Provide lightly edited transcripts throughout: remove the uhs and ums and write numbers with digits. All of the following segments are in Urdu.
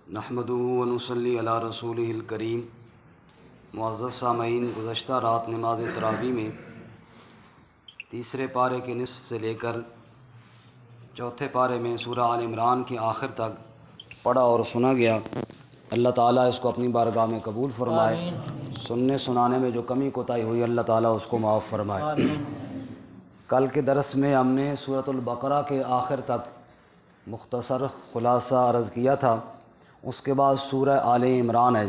نحمدہ ونصلی علی رسولہ الکریم۔ معزز سامعین، گزشتہ رات نماز تراویح میں تیسرے پارے کے نصف سے لے کر چوتھے پارے میں سورہ آل عمران کے آخر تک پڑھا اور سنا گیا۔ اللہ تعالیٰ اس کو اپنی بارگاہ میں قبول فرمائے۔ سننے سنانے میں جو کمی کوتاہی ہوئی اللہ تعالیٰ اس کو معاف فرمائے۔ کل کے درس میں ہم نے سورۃ البقرہ کے آخر تک مختصر خلاصہ عرض کیا تھا۔ اس کے بعد سورہ آل عمران ہے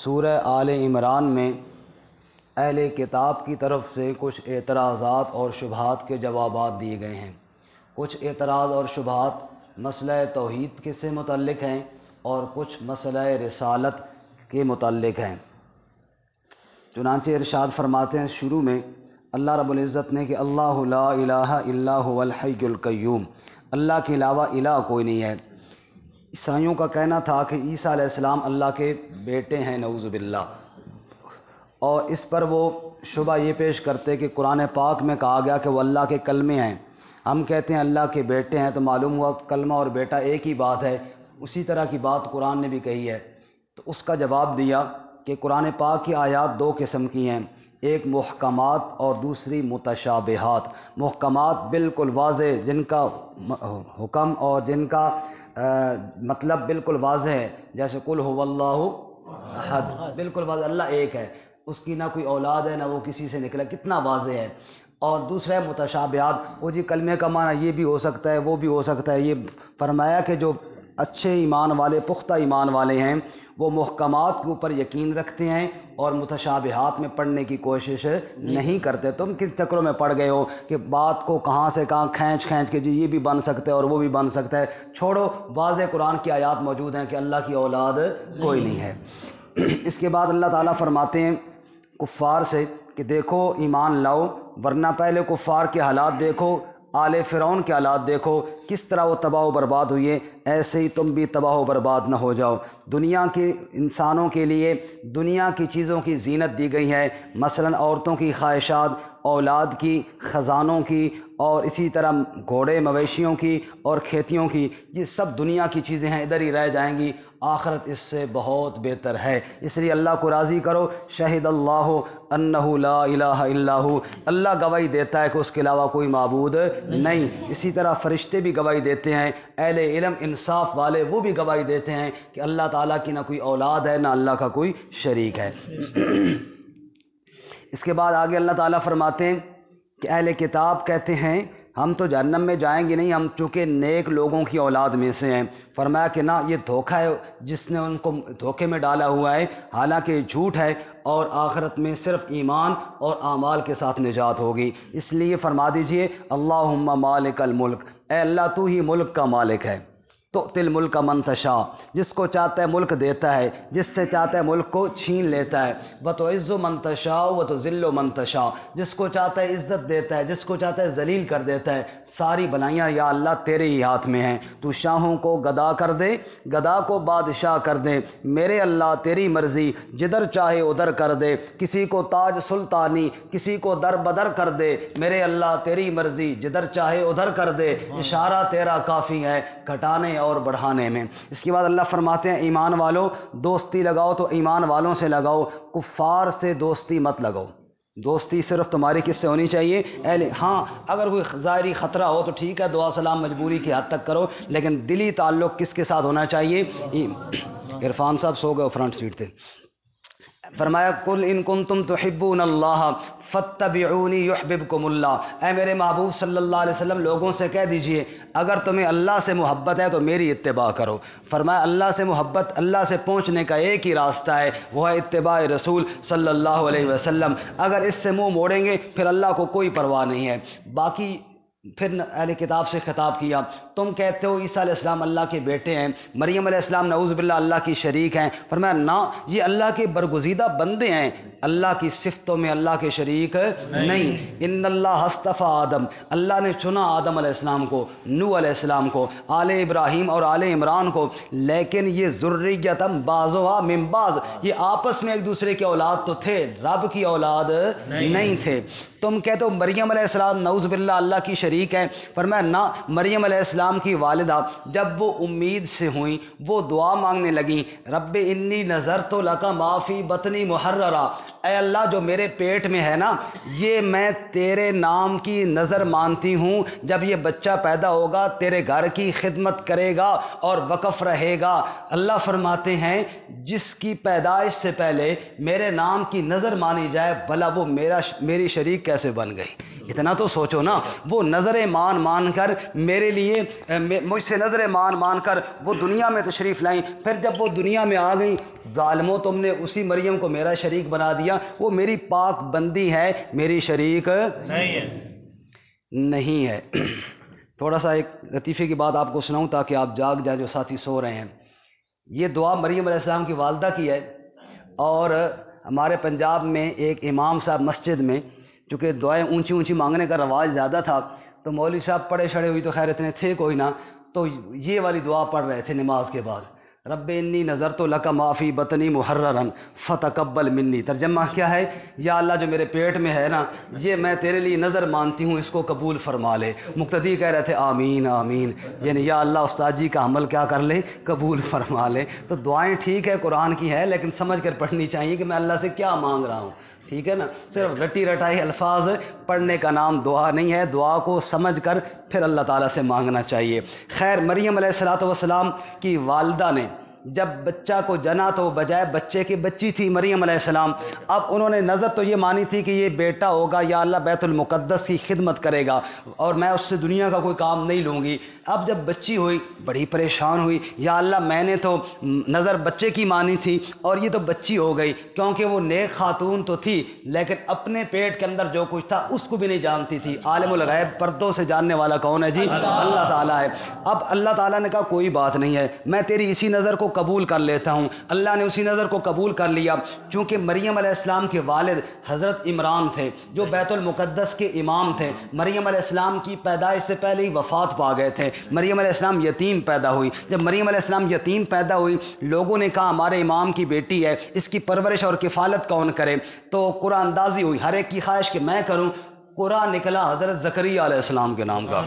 سورہ آل عمران میں اہل کتاب کی طرف سے کچھ اعتراضات اور شبہات کے جوابات دیے گئے ہیں۔ کچھ اعتراض اور شبہات مسئلہ توحید کے سے متعلق ہیں اور کچھ مسئلہ رسالت کے متعلق ہیں۔ چنانچہ ارشاد فرماتے ہیں شروع میں اللہ رب العزت نے کہ اللہ لا الہ الا هو الحی القیوم، اللہ کے علاوہ الہ کوئی نہیں ہے۔ عیسائیوں کا کہنا تھا کہ عیسیٰ علیہ السلام اللہ کے بیٹے ہیں، نعوذ باللہ، اور اس پر وہ شبہ یہ پیش کرتے کہ قرآن پاک میں کہا گیا کہ وہ اللہ کے کلمے ہیں، ہم کہتے ہیں اللہ کے بیٹے ہیں، تو معلوم ہوا کلمہ اور بیٹا ایک ہی بات ہے۔ اسی طرح کی بات قرآن نے بھی کہی ہے۔ تو اس کا جواب دیا کہ قرآن پاک کی آیات دو قسم کی ہیں، ایک محکمات اور دوسری متشابہات۔ محکمات بالکل واضح، جن کا حکم اور جن کا مطلب بالکل واضح ہے، جیسے قل هو اللہ احد، بالکل واضح، اللہ ایک ہے، اس کی نہ کوئی اولاد ہے نہ وہ کسی سے نکلا، کتنا واضح ہے۔ اور دوسرا ہے متشابہات، وہ کلمے کا معنی یہ بھی ہو سکتا ہے وہ بھی ہو سکتا ہے۔ یہ فرمایا کہ جو اچھے ایمان والے، پختہ ایمان والے ہیں، وہ محکمات کے اوپر یقین رکھتے ہیں اور متشابہات میں پڑھنے کی کوشش نہیں کرتے۔ تم کس چکروں میں پڑ گئے ہو کہ بات کو کہاں سے کہاں کھینچ کے یہ بھی بن سکتا ہے اور وہ بھی بن سکتا ہے، چھوڑو، واضح قرآن کی آیات موجود ہیں کہ اللہ کی اولاد کوئی نہیں ہے۔ اس کے بعد اللہ تعالیٰ فرماتے ہیں کفار سے کہ دیکھو ایمان لاؤ، ورنہ پہلے کفار کے حالات دیکھو، آل فرعون کے حالات دیکھو، کس طرح وہ تباہ و برباد ہوئے، ایسے ہی تم بھی تباہ و برباد نہ ہو جاؤ۔ دنیا کے انسانوں کے لیے دنیا کی چیزوں کی زینت دی گئی ہے، مثلا عورتوں کی خواہشات، اولاد کی، خزانوں کی، اور اسی طرح گھوڑے مویشیوں کی اور کھیتیوں کی، یہ سب دنیا کی چیزیں ہیں، ادھر ہی رہ جائیں گی۔ آخرت اس سے بہت بہتر ہے، اس لیے اللہ کو راضی کرو۔ شہد اللہ انہ لا الہ الا ہو، اللہ گواہی دیتا ہے کہ اس کے علاوہ کوئی معبود نہیں۔ اسی طرح فرشتے بھی گواہی دیتے ہیں، اہل علم انصاف والے وہ بھی گواہی دیتے ہیں کہ اللہ تعالیٰ کی نہ کوئی اولاد ہے نہ اللہ کا کوئی شریک ہے۔ اس کے بعد آگے اللہ تعالیٰ فرماتے ہیں کہ اہل کتاب کہتے ہیں ہم تو جہنم میں جائیں گے نہیں، ہم چونکہ نیک لوگوں کی اولاد میں سے ہیں۔ فرمایا کہ نہ، یہ دھوکہ ہے، جس نے ان کو دھوکے میں ڈالا ہوا ہے، حالانکہ یہ جھوٹ ہے، اور آخرت میں صرف ایمان اور اعمال کے ساتھ نجات ہوگی۔ اس لیے فرما دیجئے اللہم مالک الملک، اے اللہ تو ہی ملک کا مالک ہے۔ تؤتی الملک من تشاء، جس کو چاہتا ہے ملک دیتا ہے، جس سے چاہتا ہے ملک کو چھین لیتا ہے۔ وتعز من تشاء وتذل من تشاء، جس کو چاہتا ہے عزت دیتا ہے، جس کو چاہتا ہے ذلیل کر دیتا ہے۔ ساری بلائیاں یا اللہ تیرے ہی ہاتھ میں ہیں، تو شاہوں کو گدا کر دے، گدا کو بادشاہ کر دے، میرے اللہ تیری مرضی، جدھر چاہے ادھر کر دے، کسی کو تاج سلطانی، کسی کو در بدر کر دے، میرے اللہ تیری مرضی، جدھر چاہے ادھر کر دے، اشارہ تیرا کافی ہے گھٹانے اور بڑھانے میں۔ اس کے بعد اللہ فرماتے ہیں ایمان والوں، دوستی لگاؤ تو ایمان والوں سے لگاؤ، کفار سے دوستی مت لگاؤ۔ دوستی صرف تمہاری کس سے ہونی چاہیے؟ ہاں، اگر کوئی ظاہری خطرہ ہو تو ٹھیک ہے، دعا سلام مجبوری کی حد تک کرو، لیکن دلی تعلق کس کے ساتھ ہونا چاہیے؟ عرفان صاحب سو گئے فرنٹ سیٹ تھے۔ فرمایا قل ان کنتم تحبون اللہ فاتبعونی یحببکم اللہ، اے میرے محبوب صلی اللہ علیہ وسلم لوگوں سے کہہ دیجئے اگر تمہیں اللہ سے محبت ہے تو میری اتباع کرو۔ فرمایا اللہ سے محبت، اللہ سے پہنچنے کا ایک ہی راستہ ہے، وہ ہے اتباع رسول صلی اللہ علیہ وسلم۔ اگر اس سے منہ موڑیں گے پھر اللہ کو کوئی پرواہ نہیں ہے۔ باقی پھر اہل کتاب سے خطاب کیا، تم کہتے ہو عیسیٰ علیہ السلام اللہ کے بیٹے ہیں، مریم علیہ السلام نعوذ باللہ اللہ کی شریک ہیں۔ فرمایا نہ، یہ اللہ کے برگزیدہ بندے ہیں، اللہ کی صفتوں میں اللہ کے شریک نہیں۔ ان اللہ اصطفیٰ آدم، اللہ نے چنا آدم علیہ السلام کو، نوح علیہ السلام کو، آل ابراہیم اور آل عمران کو، لیکن یہ ذریتم بعضھا من بعض، یہ آپس میں ایک دوسرے کے اولاد تو تھے، رب کی اولاد نہیں تھے۔ تم کہتے ہو مریم علیہ السلام نعوذ باللہ اللہ کی شریک ہے، فرمایا نہ، مریم علیہ السلام السلام کی والدہ جب وہ امید سے ہوئیں، وہ دعا مانگنے لگیں، رب انی نذرت لک ما فی بطنی محررا، اے اللہ جو میرے پیٹ میں ہے نا یہ میں تیرے نام کی نظر مانتی ہوں، جب یہ بچہ پیدا ہوگا تیرے گھر کی خدمت کرے گا اور وقف رہے گا۔ اللہ فرماتے ہیں جس کی پیدائش سے پہلے میرے نام کی نظر مانی جائے بھلا وہ میری شریک کیسے بن گئی؟ اتنا تو سوچو نا، وہ نظر مان کر میرے لیے مجھ سے نظر مان کر وہ دنیا میں تشریف لائیں، پھر جب وہ دنیا میں آ گئیں ظالموں تم نے اسی مریم کو میرا شریک بنا دیا، وہ میری پاک بندی ہے، میری شریک نہیں ہے۔ تھوڑا سا ایک لطیفے کی بات آپ کو سناؤں تاکہ آپ جاگ جائیں جو ساتھی سو رہے ہیں۔ یہ دعا مریم علیہ السلام کی والدہ کی ہے، اور ہمارے پنجاب میں ایک امام صاحب مسجد میں چونکہ دعائیں اونچی اونچی مانگنے کا رواج زیادہ تھا تو مولوی صاحب پڑھے شڑے ہوئی تو خیر اتنے تھے کوئی نہ، تو یہ والی دعا پڑھ رہے تھے نماز کے بعد، رب انی نذرت لک ما فی بطنی محررا فتقبل منی۔ ترجمہ کیا ہے؟ یا اللہ جو میرے پیٹ میں ہے نا یہ میں تیرے لیے نظر مانتی ہوں، اس کو قبول فرما لے۔ مقتدی کہہ رہے تھے آمین آمین، یعنی یا اللہ استاد جی کا عمل کیا کر لے، قبول فرما لے۔ تو دعائیں ٹھیک ہے قرآن کی ہے لیکن سمجھ کر پڑھنی چاہیے کہ میں اللہ سے کیا مانگ رہا ہوں، ٹھیک ہے نا؟ صرف رٹی رٹائی الفاظ پڑھنے کا نام دعا نہیں ہے، دعا کو سمجھ کر پھر اللہ تعالیٰ سے مانگنا چاہیے۔ خیر مریم علیہ السلام کی والدہ نے جب بچہ کو جنا تو بجائے بچے کی بچی تھی مریم علیہ السلام، اب انہوں نے نظر تو یہ مانی تھی کہ یہ بیٹا ہوگا یا اللہ بیت المقدس کی خدمت کرے گا اور میں اس سے دنیا کا کوئی کام نہیں لوں گی۔ اب جب بچی ہوئی بڑی پریشان ہوئی، یا اللہ میں نے تو نظر بچے کی مانی تھی اور یہ تو بچی ہو گئی، کیونکہ وہ نیک خاتون تو تھی لیکن اپنے پیٹ کے اندر جو کچھ تھا اس کو بھی نہیں جانتی تھی۔ عالم الغیب پردوں سے جاننے والا کون ہے جی؟ اللہ تعالیٰ ہے۔ اب اللہ تعالیٰ نے کہا کوئی بات نہیں ہے، میں تیری اسی نظر کو قبول کر لیتا ہوں۔ اللہ نے اسی نظر کو قبول کر لیا، چونکہ مریم علیہ السلام کے والد حضرت عمران تھے جو بیت المقدس کے امام تھے، مریم علیہ السلام کی پیدائش سے پہلے ہی وفات پا گئے تھے۔ مریم علیہ السلام یتیم پیدا ہوئی، جب مریم علیہ السلام یتیم پیدا ہوئی لوگوں نے کہا ہمارے امام کی بیٹی ہے، اس کی پرورش اور کفالت کون کرے؟ تو قرآن اندازی ہوئی، ہر ایک کی خواہش کہ میں کروں، قرآن نکلا حضرت زکریہ علیہ السلام کے نام کا۔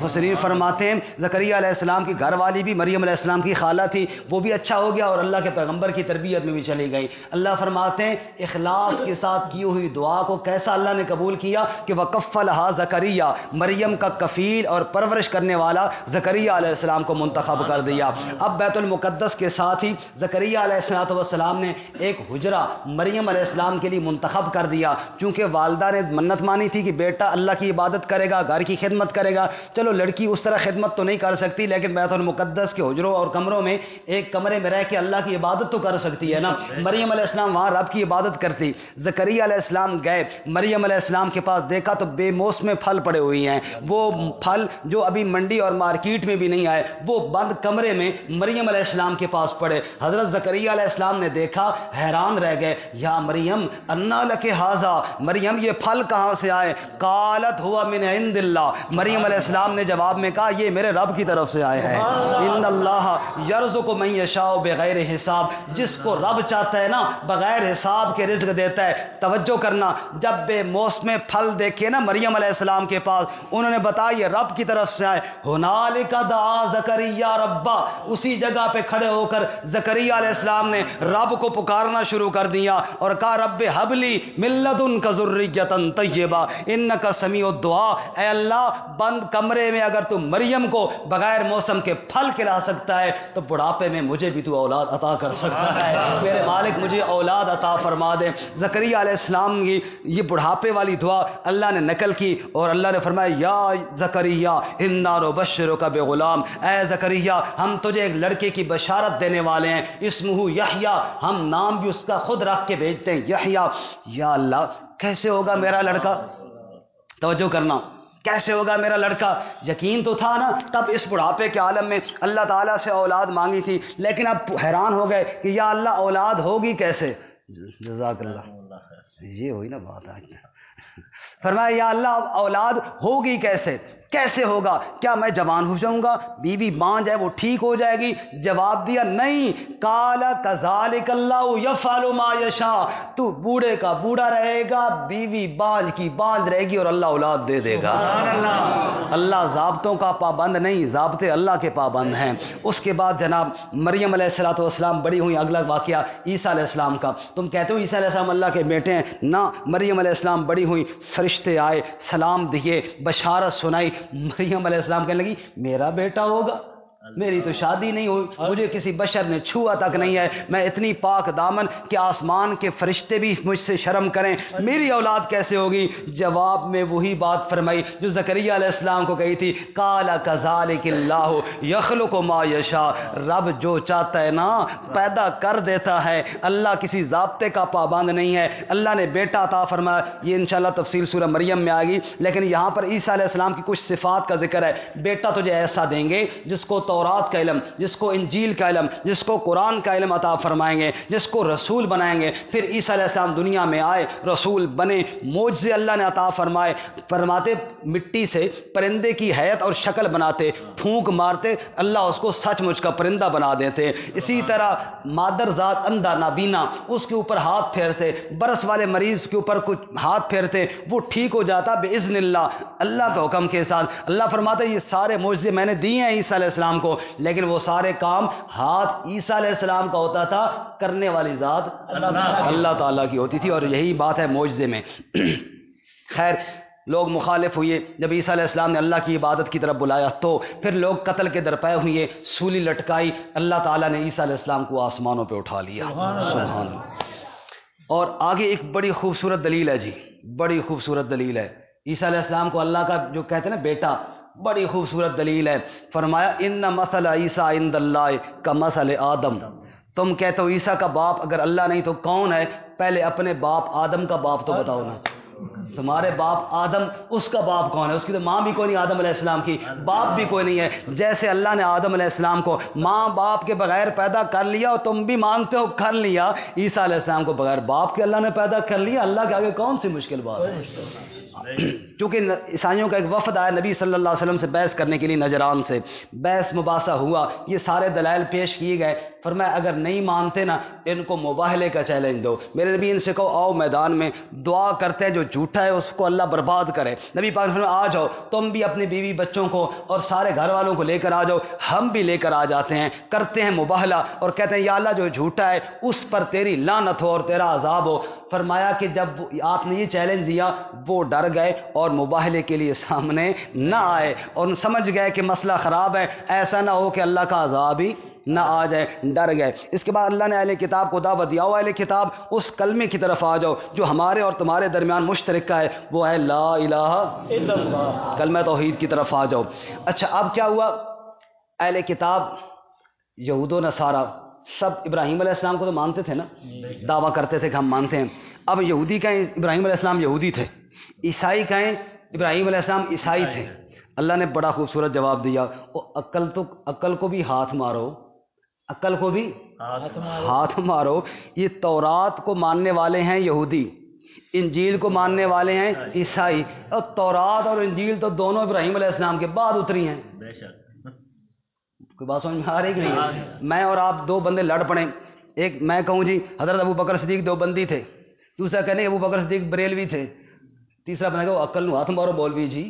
مفسرین فرماتے ہیں زکریہ علیہ السلام کی گھر والی بھی مریم علیہ السلام کی خالہ تھی، وہ بھی اچھا ہو گیا اور اللہ کے پیغمبر کی تربیت میں بھی چلی گئی۔ اللہ فرماتے ہیں اخلاص کے ساتھ کی ہوئی دعا کو کیسا اللہ نے قبول کیا کہ وکفلھا زکریہ، مریم کا کفیل اور پرورش کرنے والا زکریہ علیہ السلام کو منتخب کر دیا۔ اب بیت المقدس کے ساتھ ہی زکریہ علیہ السلام نے ایک حجرہ مریم علیہ السلام کے لیے منتخب کر دیا، چونکہ والدہ نے منت مانی تھی کہ بیٹا اللہ کی عبادت کرے گا، گھر کی خدمت کرے گا۔ چلو لڑکی اس طرح خدمت تو نہیں کر سکتی لیکن بیت المقدس کے حجروں اور کمروں میں ایک کمرے میں رہ کے اللہ کی عبادت تو کر سکتی ہے نا۔ مریم علیہ السلام وہاں رب کی عبادت کرتی۔ زکریہ علیہ السلام گئے مریم علیہ السلام کے پاس، دیکھا تو بے موسم پھل پڑے ہوئے ہیں، وہ پھل جو ابھی منڈی اور مارکیٹ میں بھی نہیں آئے، وہ بند کمرے میں مریم علیہ السلام کے پاس پڑے۔ حضرت زکریہ علیہ السلام نے دیکھا، حیران رہ گئے، یا مریم انا لک ھذا، مریم یہ پھل کہاں سے آئے؟ قالت ہوا من عند اللہ، مریم علیہ السلام نے جواب میں کہا یہ میرے رب کی طرف سے آئے ہیں۔ ان اللہ یرزق من یشاء بغیر حساب، جس کو رب چاہتا ہے نا بغیر حساب کے رزق دیتا ہے۔ توجہ کرنا، جب بے موسم پھل دیکھے نا مریم علیہ السلام کے پاس، انہوں نے بتایا یہ رب کی طرف سے آئے۔ ہنالک دعا زکریا ربا، اسی جگہ پہ کھڑے ہو کر زکریا علیہ السلام نے رب کو پکارنا شروع کر دیا اور کہا رب ہب لی من لدنک ذریۃ طیبہ انک سمیع الدعاء، اے اللہ بند کمرے میں اگر تو مریم کو بغیر موسم کے پھل کھلا سکتا ہے تو بڑھاپے میں مجھے بھی تو اولاد عطا کر سکتا ہے، میرے مالک مجھے اولاد عطا فرما دے۔ زکریا علیہ السلام کی یہ بڑھاپے والی دعا اللہ نے نقل کی اور اللہ نے فرمایا یا زکریا انا نبشرک بغلام، اے زکریا ہم تجھے ایک لڑکے کی بشارت دینے والے ہیں، اسمہ یحییٰ، ہم نام بھی اس کا خود رکھ کے بھیجتے ہیں یحییٰ۔ یا اللہ کیسے ہوگا میرا لڑکا؟ توجہ کرنا، کیسے ہوگا میرا لڑکا؟ یقین تو تھا نا تب اس بڑھاپے کے عالم میں اللہ تعالیٰ سے اولاد مانگی تھی، لیکن اب حیران ہو گئے کہ یا اللہ اولاد ہوگی کیسے؟ جزاک اللہ، یہ ہوئی نا بات آج۔ فرمایا یا اللہ اولاد ہوگی کیسے؟ کیسے ہوگا؟ کیا میں جوان ہو جاؤں گا؟ بیوی بانجھ ہے وہ ٹھیک ہو جائے گی؟ جواب دیا نہیں، قال کذالک اللہ یفعل ما یشاء، تو بوڑھے کا بوڑھا رہے گا، بیوی بانجھ کی بانجھ رہے گی، اور اللہ اولاد دے دے گا۔ اللہ ضابطوں کا پابند نہیں، ضابطے اللہ کے پابند ہیں۔ اس کے بعد جناب مریم علیہ السلام بڑی ہوئی، اگلا واقعہ عیسیٰ علیہ السلام کا۔ تم کہتے ہو عیسیٰ علیہ السلام اللہ کے بیٹے ہیں، نہ، مریم علیہ السلام بڑی ہوئی، فرشتے آئے، سلام دیے، بشارت سنائی۔ مریم علیہ السلام کہنے لگی میرا بیٹا ہوگا؟ میری تو شادی نہیں ہوئی، مجھے کسی بشر نے چھوا تک نہیں ہے، میں اتنی پاک دامن کہ آسمان کے فرشتے بھی مجھ سے شرم کریں، میری اولاد کیسے ہوگی؟ جواب میں وہی بات فرمائی جو زکریہ علیہ السلام کو کہی تھی، قال کذالک اللہ یخلق ما یشاء، رب جو چاہتا ہے نا پیدا کر دیتا ہے، اللہ کسی ضابطے کا پابند نہیں ہے۔ اللہ نے بیٹا عطا فرمایا، یہ انشاءاللہ تفصیل سورہ مریم میں آئے گی، لیکن یہاں پر عیسیٰ علیہ السلام کی کچھ صفات کا ذکر ہے۔ بیٹا تجھے ایسا دیں گے جس کو تورات کا علم، جس کو انجیل کا علم، جس کو قرآن کا علم عطا فرمائیں گے، جس کو رسول بنائیں گے۔ پھر عیسیٰ علیہ السلام دنیا میں آئے، رسول بنے، معجزے اللہ نے عطا فرمائے، فرماتے مٹی سے پرندے کی حیت اور شکل بناتے، پھونک مارتے، اللہ اس کو سچ مچ کا پرندہ بنا دیتے۔ اسی طرح مادر ذات اندھا نابینا، اس کے اوپر ہاتھ پھیرتے، برس والے مریض کے اوپر کچھ ہاتھ پھیرتے، وہ ٹھیک ہو جاتا باذن اللہ، اللہ کے حکم کے ساتھ۔ اللہ فرماتے یہ سارے معجزے میں نے دیے ہیں عیسیٰ علیہ السلام کو، لیکن وہ سارے کام ہاتھ عیسیٰ علیہ السلام کا ہوتا تھا، کرنے والی ذات اللہ تعالیٰ کی ہوتی تھی، اور یہی بات ہے معجزے میں۔ خیر، لوگ مخالف ہوئے، جب عیسیٰ علیہ السلام نے اللہ کی عبادت کی طرف بلایا تو پھر لوگ قتل کے درپے ہوئے، سولی لٹکائی، اللہ تعالیٰ نے عیسیٰ علیہ السلام کو آسمانوں پہ اٹھا لیا۔ سبحان اللہ۔ اور آگے ایک بڑی خوبصورت دلیل ہے جی، بڑی خوبصورت دلیل ہے، عیسیٰ علیہ السلام کو اللہ کا جو کہتے ہیں نا بیٹا، بڑی خوبصورت دلیل ہے۔ فرمایا ان مثل عیسیٰ عند اللہ کمثل آدم، تم کہتے ہو عیسیٰ کا باپ اگر اللہ نہیں تو کون ہے؟ پہلے اپنے باپ آدم کا باپ تو بتاؤ نا، تمہارے باپ آدم، اس کا باپ کون ہے؟ اس کی تو ماں بھی کوئی نہیں آدم علیہ السلام کی، باپ بھی کوئی نہیں ہے۔ جیسے اللہ نے آدم علیہ السلام کو ماں باپ کے بغیر پیدا کر لیا، اور تم بھی مانتے ہو کر لیا، عیسیٰ علیہ السلام کو بغیر باپ کے اللہ نے پیدا کر لیا، اللہ کے آگے کون سی مشکل بات ہے؟ چونکہ عیسائیوں کا ایک وفد آیا نبی صلی اللہ علیہ وسلم سے بحث کرنے کے لیے، نجران سے بحث مباحثہ ہوا، یہ سارے دلائل پیش کیے گئے، فرمایا اگر نہیں مانتے نا ان کو مباہلے کا چیلنج دو، میرے نبی ان سے کہو آؤ میدان میں، دعا کرتے ہیں جو جھوٹا ہے اس کو اللہ برباد کرے۔ نبی پاک نے فرمایا آ جاؤ، تم بھی اپنی بیوی بچوں کو اور سارے گھر والوں کو لے کر آ جاؤ، ہم بھی لے کر آ جاتے ہیں، کرتے ہیں مباہلہ اور کہتے ہیں یا اللہ جو جھوٹا ہے اس پر تیری لعنت ہو اور تیرا عذاب ہو۔ فرمایا کہ جب آپ نے یہ چیلنج دیا وہ ڈر گئے اور مباہلے کے لیے سامنے نہ آئے، اور سمجھ گئے کہ مسئلہ خراب ہے، ایسا نہ ہو کہ اللہ کا عذاب ہی نہ آ جائے، ڈر گئے۔ اس کے بعد اللہ نے اہل کتاب کو دعوت دیا، اہل کتاب اس کلمے کی طرف آ جاؤ جو ہمارے اور تمہارے درمیان مشترک کا ہے، وہ ہے لا الہ الا اللہ، کلمہ توحید کی طرف آ جاؤ۔ اچھا اب کیا ہوا؟ اہل کتاب یہود و نصارہ سب ابراہیم علیہ السلام کو تو مانتے تھے نا، دعویٰ کرتے تھے کہ ہم مانتے ہیں۔ اب یہودی کہیں ابراہیم علیہ السلام یہودی تھے، عیسائی کہیں ابراہیم علیہ السلام عیسائی تھے۔ اللہ نے بڑا خوبصورت جواب دیا، عقل کو بھی ہاتھ مارو، عقل کو بھی ہاتھ مارو۔ یہ تورات کو ماننے والے ہیں یہودی، انجیل کو ماننے والے ہیں عیسائی، اور تورات اور انجیل تو دونوں ابراہیم علیہ السلام کے بعد اتری ہیں۔ کوئی بات سمجھ میں آ رہی کہ نہیں؟ میں اور آپ دو بندے لڑ پڑیں، ایک میں کہوں جی حضرت ابو بکر صدیق دیوبندی تھے، دوسرا کہنے ابو بکر صدیق بریلوی تھے، تیسرا بنا کہ عقل نو ہاتھ مارو بولوی جی۔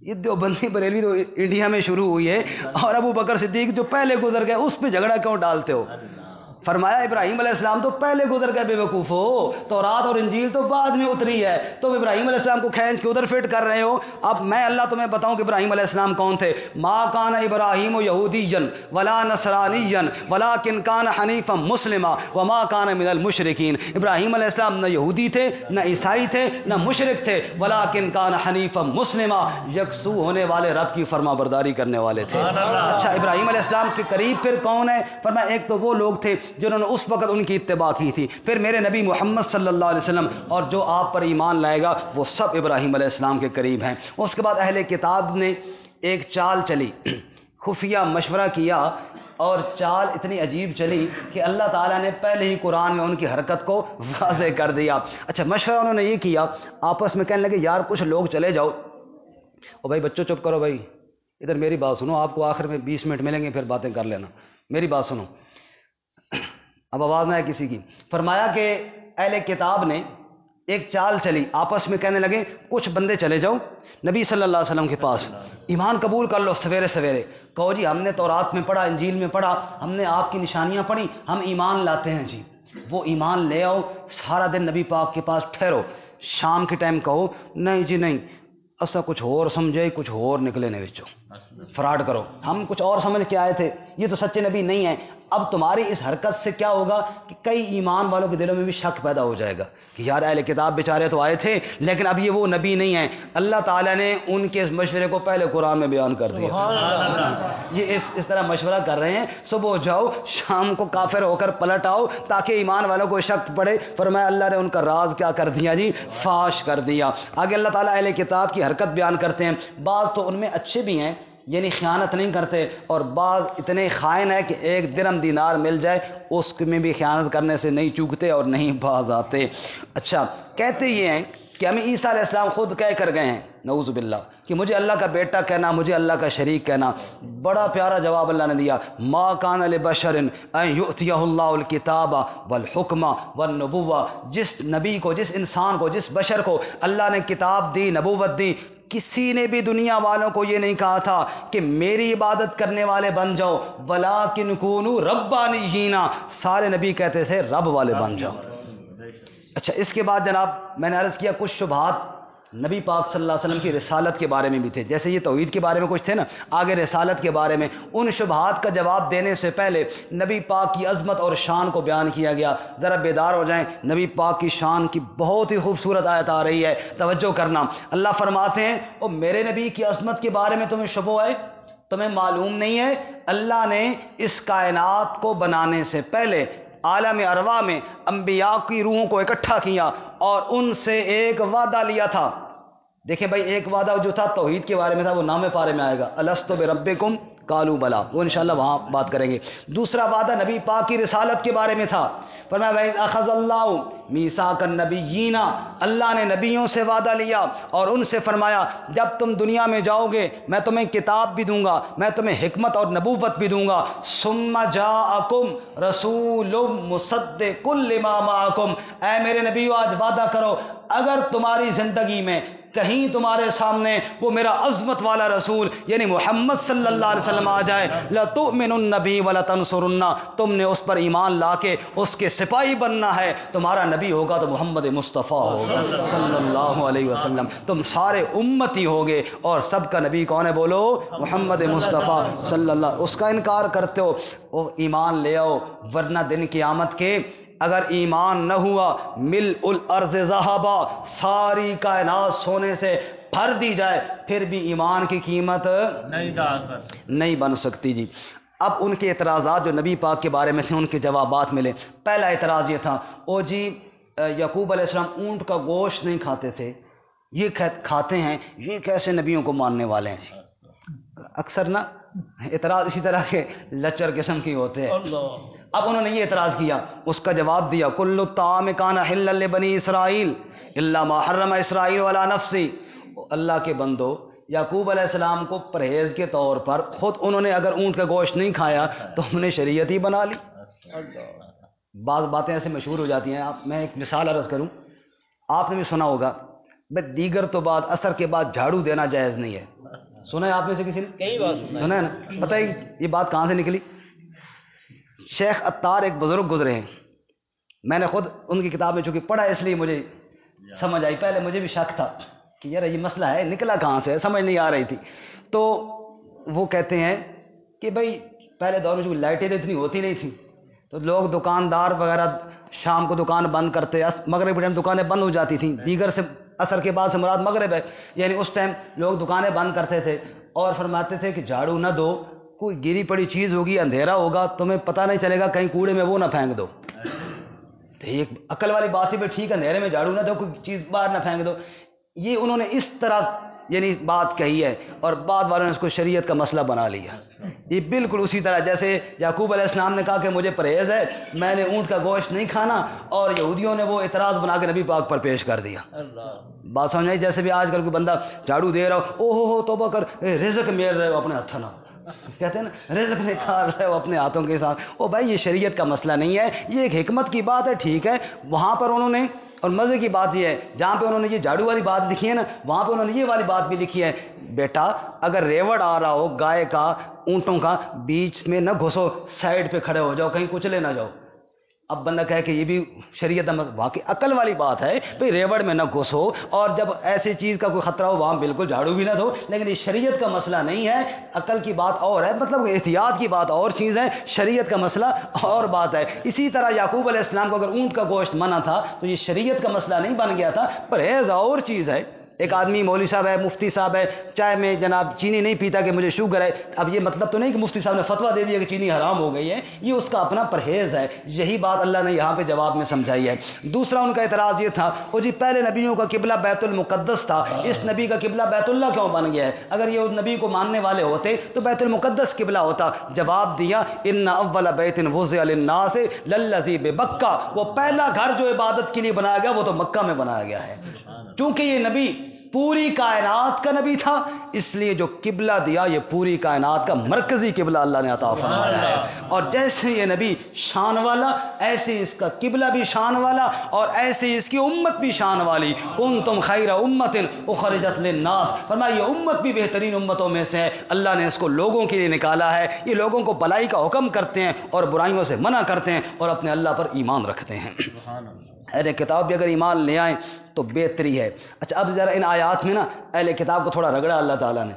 یہ دیوبندی بریلوی تو انڈیا میں شروع ہوئی ہے، اور ابو بکر صدیق جو پہلے گزر گئے اس پہ جھگڑا کیوں ڈالتے ہو؟ فرمایا ابراہیم علیہ السلام تو پہلے گزر گئے، بے وقوف ہو، تورات اور انجیل تو بعد میں اتری ہے، تو ابراہیم علیہ السلام کو کھینچ کے ادھر فٹ کر رہے ہو۔ اب میں اللہ تمہیں بتاؤں کہ ابراہیم علیہ السلام کون تھے؟ ما کان ابراہیم یہودیا ولا نصرانیا ولکن کان حنیفا مسلما وما کان من المشرکین۔ ابراہیم علیہ السلام نہ یہودی تھے، نہ عیسائی تھے، نہ مشرک تھے، ولکن کان حنیفا مسلما، یکسو ہونے والے رب کی فرما برداری کرنے والے تھے۔ اچھا ابراہیم علیہ السلام کے قریب پھر کون ہے؟ فرمایا ایک تو وہ لوگ تھے جنہوں نے اس وقت ان کی اتباع کی تھی، پھر میرے نبی محمد صلی اللہ علیہ وسلم، اور جو آپ پر ایمان لائے گا وہ سب ابراہیم علیہ السلام کے قریب ہیں۔ اس کے بعد اہل کتاب نے ایک چال چلی، خفیہ مشورہ کیا، اور چال اتنی عجیب چلی کہ اللہ تعالیٰ نے پہلے ہی قرآن میں ان کی حرکت کو واضح کر دیا۔ اچھا مشورہ انہوں نے یہ کیا، آپس میں کہنے لگے یار کچھ لوگ چلے جاؤ اور بھائی بچوں چپ کرو بھائی، ادھر میری بات سنو، آپ کو آخر میں 20 منٹ ملیں گے پھر باتیں کر لینا، میری بات سنو، اب آواز نہ ہے کسی کی۔ فرمایا کہ اہل کتاب نے ایک چال چلی، آپس میں کہنے لگے کچھ بندے چلے جاؤ نبی صلی اللہ علیہ وسلم کے پاس، ایمان قبول کر لو سویرے سویرے، کہو جی ہم نے تورات میں پڑھا، انجیل میں پڑھا، ہم نے آپ کی نشانیاں پڑھی، ہم ایمان لاتے ہیں جی، وہ ایمان لے آؤ، سارا دن نبی پاک کے پاس ٹھہرو، شام کے ٹائم کہو نہیں جی نہیں ایسا کچھ اور سمجھے، کچھ اور نکلے نے بچوں، فراڈ کرو، ہم کچھ اور سمجھ کے آئے تھے، یہ تو سچے نبی نہیں ہیں۔ اب تمہاری اس حرکت سے کیا ہوگا کہ کئی ایمان والوں کے دلوں میں بھی شک پیدا ہو جائے گا کہ یار اہل کتاب بیچارے تو آئے تھے لیکن اب یہ وہ نبی نہیں ہیں۔ اللہ تعالیٰ نے ان کے اس مشورے کو پہلے قرآن میں بیان کر دیا، یہ اس طرح مشورہ کر رہے ہیں، صبح جاؤ شام کو کافر ہو کر پلٹ آؤ تاکہ ایمان والوں کو شک پڑے۔ فرمایا اللہ نے ان کا راز کیا کر دیا جی، فاش کر دیا۔ آگے اللہ تعالیٰ اہل کتاب کی حرکت بیان کرتے ہیں، بعض تو ان میں اچھے بھی ہیں یعنی خیانت نہیں کرتے، اور بعض اتنے خائن ہے کہ ایک درہم دینار مل جائے اس میں بھی خیانت کرنے سے نہیں چوکتے اور نہیں باز آتے۔ اچھا کہتے یہ ہیں کہ ہمیں عیسیٰ علیہ السلام خود کہہ کر گئے ہیں نعوذ باللہ کہ مجھے اللہ کا بیٹا کہنا، مجھے اللہ کا شریک کہنا۔ بڑا پیارا جواب اللہ نے دیا، ما کان لبشر ان یؤتیہ اللہ الکتاب والحکم والنبوہ، جس نبی کو، جس انسان کو، جس بشر کو اللہ نے کتاب دی، نبوت دی، کسی نے بھی دنیا والوں کو یہ نہیں کہا تھا کہ میری عبادت کرنے والے بن جاؤ، ولیکن کونوا ربانیین، سارے نبی کہتے تھے رب والے بن جاؤ۔ اچھا اس کے بعد جناب میں نے عرض کیا کچھ شبہات نبی پاک صلی اللہ علیہ وسلم کی رسالت کے بارے میں بھی تھے، جیسے یہ توحید کے بارے میں کچھ تھے نا، آگے رسالت کے بارے میں ان شبہات کا جواب دینے سے پہلے نبی پاک کی عظمت اور شان کو بیان کیا گیا۔ ذرا بیدار ہو جائیں، نبی پاک کی شان کی بہت ہی خوبصورت آیت آ رہی ہے، توجہ کرنا۔ اللہ فرماتے ہیں او میرے نبی کی عظمت کے بارے میں تمہیں شبہ ہے، تمہیں معلوم نہیں ہے اللہ نے اس کائنات کو بنانے سے پہلے عالم ارواح میں انبیاء کی روحوں کو اکٹھا کیا اور ان سے ایک وعدہ لیا تھا۔ دیکھیں بھائی ایک وعدہ جو تھا توحید کے بارے میں تھا، وہ نام پارے میں آئے گا، الستو بربکم قالوا بلا، وہ انشاءاللہ وہاں بات کریں گے۔ دوسرا وعدہ نبی پاک کی رسالت کے بارے میں تھا، فرمایا وَإِذْ أَخَذَ اللَّهُ مِيثَاقَ النَّبِيِّينَ، اللہ نے نبیوں سے وعدہ لیا اور ان سے فرمایا جب تم دنیا میں جاؤ گے میں تمہیں کتاب بھی دوں گا، میں تمہیں حکمت اور نبوت بھی دوں گا۔ ثُمَّ جَاءَكُمْ رَسُولٌ مُصَدِّقٌ لِمَا مَعَكُمْ، اے میرے نبیو آج وعدہ کرو اگر تمہاری زندگی میں کہیں تمہارے سامنے وہ میرا عظمت والا رسول یعنی محمد صلی اللہ علیہ وسلم آ جائے، لَتُؤْمِنُنَّ بِهِ وَلَتَنْصُرُنَّ، تم نے اس پر ایمان لا کے اس کے سپاہی بننا ہے، تمہارا نبی ہوگا تو محمد مصطفیٰ ہوگا صلی اللہ علیہ وسلم، تم سارے امتی ہوگے اور سب کا نبی کون ہے بولو، محمد مصطفیٰ صلی اللہ، اس کا انکار کرتے ہو، وہ ایمان لے آؤ ورنہ دن قیامت کے اگر ایمان نہ ہوا ملء الارض ذہبا، ساری کائنات سونے سے بھر دی جائے پھر بھی ایمان کی قیمت نہیں بن سکتی جی۔ اب ان کے اعتراضات جو نبی پاک کے بارے میں تھے ان کے جوابات ملے۔ پہلا اعتراض یہ تھا او جی یعقوب علیہ السلام اونٹ کا گوشت نہیں کھاتے تھے، یہ کھاتے ہیں، یہ کیسے نبیوں کو ماننے والے ہیں جی۔ اکثر نا اعتراض اسی طرح کے لچر قسم کی ہوتے ہیں۔ اب انہوں نے یہ اعتراض کیا، اس کا جواب دیا کل الطعام کان حلا لبنی اسرائیل الا ما حرم اسرائیل علی نفسی، اللہ کے بندو یعقوب علیہ السلام کو پرہیز کے طور پر خود انہوں نے اگر اونٹ کا گوشت نہیں کھایا تو ہم نے شریعت ہی بنا لی۔ بعض باتیں ایسے مشہور ہو جاتی ہیں، میں ایک مثال عرض کروں، آپ نے بھی سنا ہوگا بھائی دیگر تو بعد اثر کے بعد جھاڑو دینا جائز نہیں ہے، سنا ہے آپ میں سے کسی نے؟ کئی بار سنا ہے نا، پتہ ہے یہ بات کہاں سے نکلی؟ شیخ عطار ایک بزرگ گزرے ہیں، میں نے خود ان کی کتاب میں چونکہ پڑھا اس لیے مجھے سمجھ آئی، پہلے مجھے بھی شک تھا کہ یار یہ مسئلہ ہے نکلا کہاں سے، سمجھ نہیں آ رہی تھی۔ تو وہ کہتے ہیں کہ بھائی پہلے دور میں جو لائٹیں اتنی ہوتی نہیں تھیں تو لوگ دکاندار وغیرہ شام کو دکان بند کرتے، مغرب کے ٹائم دکانیں بند ہو جاتی تھیں، دیگر سے اثر کے بعد سے مراد مغرب ہے، یعنی اس ٹائم لوگ دکانیں بند کرتے تھے اور فرماتے تھے کہ جھاڑو نہ دو، کوئی گری پڑی چیز ہوگی، اندھیرا ہوگا، تمہیں پتہ نہیں چلے گا، کہیں کوڑے میں وہ نہ پھینک دو۔ تو ایک عقل والی بات ہی ٹھیک ہے، اندھیرے میں جھاڑو نہ دو، کوئی چیز باہر نہ پھینک دو۔ یہ انہوں نے اس طرح یعنی بات کہی ہے اور بعد والوں نے اس کو شریعت کا مسئلہ بنا لیا. یہ بالکل اسی طرح جیسے یعقوب علیہ السلام نے کہا کہ مجھے پرہیز ہے، میں نے اونٹ کا گوشت نہیں کھانا، اور یہودیوں نے وہ اعتراض بنا کے نبی پاک پر پیش کر دیا. بات سمجھ آئی؟ جیسے بھی آج کل کوئی بندہ جھاڑو دے رہا ہو، او ہو توبہ کر، رزق میر رہے ہو اپنے ہاتھوں نہ، کہتے ہیں نا رزق نکال رہے ہو اپنے ہاتھوں کے ساتھ. او بھائی یہ شریعت کا مسئلہ نہیں ہے، یہ ایک حکمت کی بات ہے، ٹھیک ہے. وہاں پر انہوں نے، اور مزے کی بات یہ ہے جہاں پہ انہوں نے یہ جھاڑو والی بات لکھی ہے نا، وہاں پہ انہوں نے یہ والی بات بھی لکھی ہے، بیٹا اگر ریوڑ آ رہا ہو گائے کا، اونٹوں کا، بیچ میں نہ گھسو، سائڈ پہ کھڑے ہو جاؤ، کہیں کچلے نہ جاؤ. اب بندہ کہے کہ یہ بھی شریعت واقعی عقل والی بات ہے بھئی ریوڑ میں نہ گھسو، اور جب ایسی چیز کا کوئی خطرہ ہو وہاں بالکل جھاڑو بھی نہ دو. لیکن یہ شریعت کا مسئلہ نہیں ہے، عقل کی بات اور ہے، مطلب احتیاط کی بات اور چیز ہے، شریعت کا مسئلہ اور بات ہے. اسی طرح یعقوب علیہ السلام کو اگر اونٹ کا گوشت منع تھا تو یہ شریعت کا مسئلہ نہیں بن گیا تھا، پرہیز اور چیز ہے. ایک آدمی مولوی صاحب ہے، مفتی صاحب ہے، چائے میں جناب چینی نہیں پیتا کہ مجھے شوگر ہے. اب یہ مطلب تو نہیں کہ مفتی صاحب نے فتویٰ دے دیا کہ چینی حرام ہو گئی ہے، یہ اس کا اپنا پرہیز ہے. یہی بات اللہ نے یہاں پہ جواب میں سمجھائی ہے. دوسرا ان کا اعتراض یہ تھا، وہ جی پہلے نبیوں کا قبلہ بیت المقدس تھا، اس نبی کا قبلہ بیت اللہ کیوں بن گیا ہے؟ اگر یہ اس نبی کو ماننے والے ہوتے تو بیت المقدس قبلہ ہوتا. جواب دیا ان اول بیت وضع للناس للذی ببکہ، وہ پہلا گھر جو عبادت کے لیے بنایا گیا وہ تو مکہ میں بنایا گیا ہے. کیونکہ یہ نبی پوری کائنات کا نبی تھا، اس لیے جو قبلہ دیا یہ پوری کائنات کا مرکزی قبلہ اللہ نے عطا فرمایا ہے. اور جیسے یہ نبی شان والا، ایسے اس کا قبلہ بھی شان والا، اور ایسے اس کی امت بھی شان والی. کنتم خیر امت اخرجت للناس، فرمایا یہ امت بھی بہترین امتوں میں سے ہے. اللہ نے اس کو لوگوں کے لیے نکالا ہے. یہ لوگوں کو بھلائی کا حکم کرتے ہیں اور برائیوں سے منع کرتے ہیں اور اپنے اللہ پر ایمان رکھتے ہیں. اہل کتاب بھی اگر ایمان لے آئیں تو بہتری ہے. اچھا اب ذرا ان آیات میں نا اہل کتاب کو تھوڑا رگڑا اللہ تعالیٰ نے،